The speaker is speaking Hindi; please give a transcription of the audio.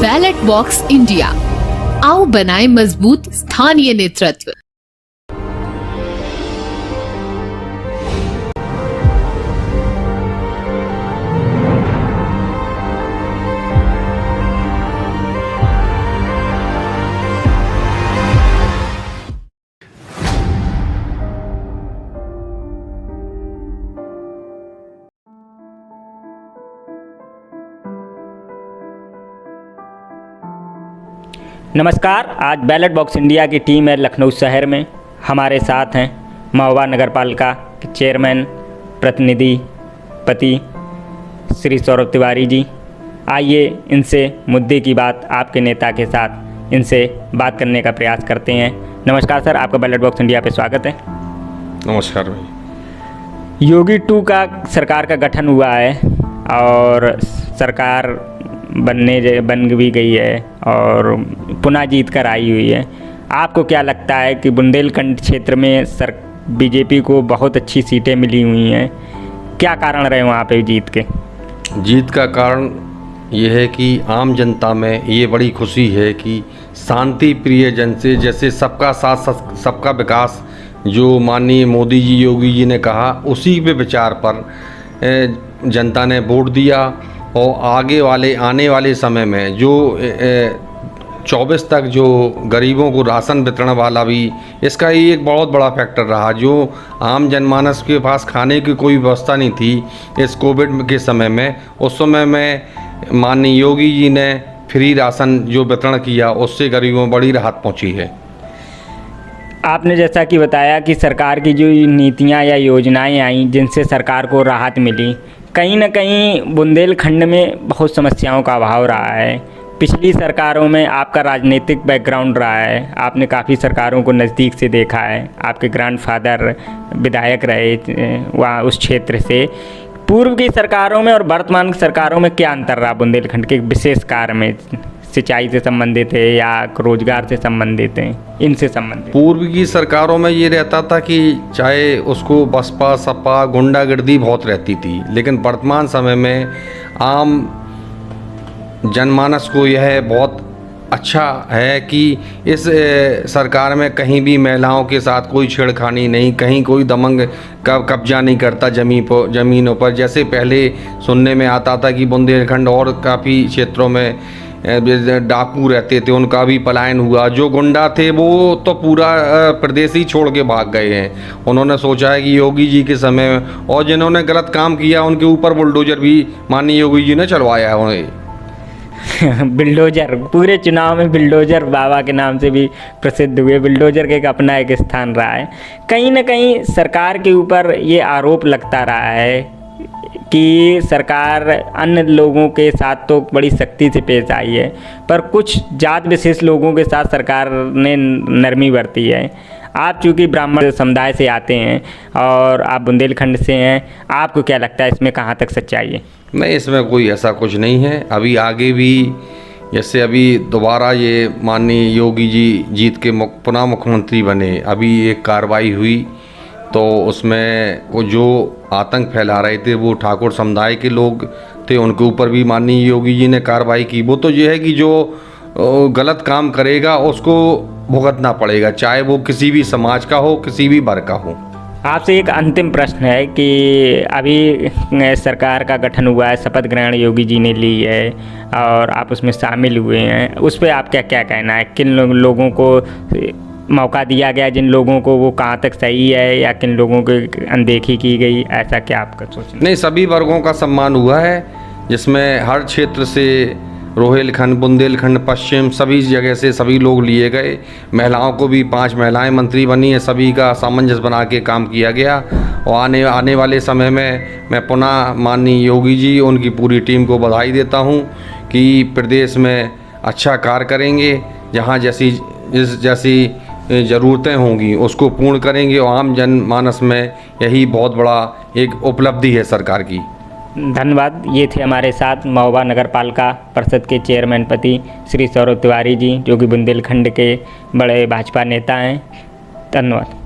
बैलेट बॉक्स इंडिया, आओ बनाए मजबूत स्थानीय नेतृत्व। नमस्कार। आज बैलेट बॉक्स इंडिया की टीम है लखनऊ शहर में। हमारे साथ हैं महोबा नगर पालिका के चेयरमैन प्रतिनिधि पति श्री सौरभ तिवारी जी। आइए इनसे मुद्दे की बात आपके नेता के साथ इनसे बात करने का प्रयास करते हैं। नमस्कार सर, आपका बैलेट बॉक्स इंडिया पे स्वागत है। नमस्कार भाई। योगी 2 का सरकार का गठन हुआ है और सरकार बन भी गई है और पुनः जीत कर आई हुई है। आपको क्या लगता है कि बुंदेलखंड क्षेत्र में बीजेपी को बहुत अच्छी सीटें मिली हुई हैं, क्या कारण रहे वहाँ पे जीत के? जीत का कारण ये है कि आम जनता में ये बड़ी खुशी है कि शांति प्रिय जन से, जैसे सबका साथ सबका विकास जो माननीय मोदी जी योगी जी ने कहा, उसी पे विचार पर जनता ने वोट दिया। और आने वाले समय में जो 24 तक जो गरीबों को राशन वितरण वाला भी, इसका ये एक बहुत बड़ा फैक्टर रहा। जो आम जनमानस के पास खाने की कोई व्यवस्था नहीं थी इस कोविड के समय में, उस समय में माननीय योगी जी ने फ्री राशन जो वितरण किया, उससे गरीबों में बड़ी राहत पहुंची है। आपने जैसा कि बताया कि सरकार की जो नीतियां या योजनाएं आई जिनसे सरकार को राहत मिली, कहीं ना कहीं बुंदेलखंड में बहुत समस्याओं का अभाव रहा है। पिछली सरकारों में आपका राजनीतिक बैकग्राउंड रहा है, आपने काफ़ी सरकारों को नज़दीक से देखा है। आपके ग्रैंडफादर विधायक रहे वहाँ उस क्षेत्र से। पूर्व की सरकारों में और वर्तमान सरकारों में क्या अंतर रहा बुंदेलखंड के विशेष कार्य में? सिंचाई से संबंधित है या रोजगार से संबंधित है, इनसे संबंधित? पूर्व की सरकारों में ये रहता था कि चाहे उसको बसपा सपा गुंडागर्दी बहुत रहती थी, लेकिन वर्तमान समय में आम जनमानस को यह बहुत अच्छा है कि इस सरकार में कहीं भी महिलाओं के साथ कोई छेड़खानी नहीं, कहीं कोई दबंग कब्जा नहीं करता ज़मीनों पर। जैसे पहले सुनने में आता था कि बुंदेलखंड और काफ़ी क्षेत्रों में डाकू रहते थे, उनका भी पलायन हुआ। जो गुंडा थे वो तो पूरा प्रदेश ही छोड़ के भाग गए हैं। उन्होंने सोचा है कि योगी जी के समय में, और जिन्होंने गलत काम किया उनके ऊपर बुलडोजर भी माननीय योगी जी ने चलवाया है उन्हें। बिल्डोजर, पूरे चुनाव में बिल्डोजर बाबा के नाम से भी प्रसिद्ध हुए। बिल्डोजर के एक अपना एक स्थान रहा है। कहीं ना कहीं सरकार के ऊपर ये आरोप लगता रहा है कि सरकार अन्य लोगों के साथ तो बड़ी सख्ती से पेश आई है, पर कुछ जात विशेष लोगों के साथ सरकार ने नरमी बरती है। आप चूँकि ब्राह्मण समुदाय से आते हैं और आप बुंदेलखंड से हैं, आपको क्या लगता है इसमें कहाँ तक सच्चाई है? नहीं, इसमें कोई ऐसा कुछ नहीं है। अभी आगे भी, जैसे अभी दोबारा ये माननीय योगी जी जीत के पुनः मुख्यमंत्री बने, अभी एक कार्रवाई हुई तो उसमें वो जो आतंक फैला रहे थे वो ठाकुर समुदाय के लोग थे, उनके ऊपर भी माननीय योगी जी ने कार्रवाई की। वो तो ये है कि जो गलत काम करेगा उसको भुगतना पड़ेगा, चाहे वो किसी भी समाज का हो, किसी भी वर्ग का हो। आपसे एक अंतिम प्रश्न है कि अभी सरकार का गठन हुआ है, शपथ ग्रहण योगी जी ने ली है और आप उसमें शामिल हुए हैं, उस पर आप क्या कहना है? किन लोगों को मौका दिया गया, जिन लोगों को, वो कहाँ तक सही है या किन लोगों को अनदेखी की गई, ऐसा क्या आपका सोचना? नहीं, सभी वर्गों का सम्मान हुआ है, जिसमें हर क्षेत्र से रोहिलखंड, बुंदेलखंड, पश्चिम, सभी जगह से सभी लोग लिए गए। महिलाओं को भी 5 महिलाएं मंत्री बनी हैं, सभी का सामंजस्य बना के काम किया गया। और आने वाले समय में मैं पुनः माननीय योगी जी, उनकी पूरी टीम को बधाई देता हूं कि प्रदेश में अच्छा कार्य करेंगे। जहां जैसी ज़रूरतें होंगी उसको पूर्ण करेंगे और आम जनमानस में यही बहुत बड़ा एक उपलब्धि है सरकार की। धन्यवाद। ये थे हमारे साथ महोबा नगर पालिका परिषद के चेयरमैन पति श्री सौरभ तिवारी जी, जो कि बुंदेलखंड के बड़े भाजपा नेता हैं। धन्यवाद।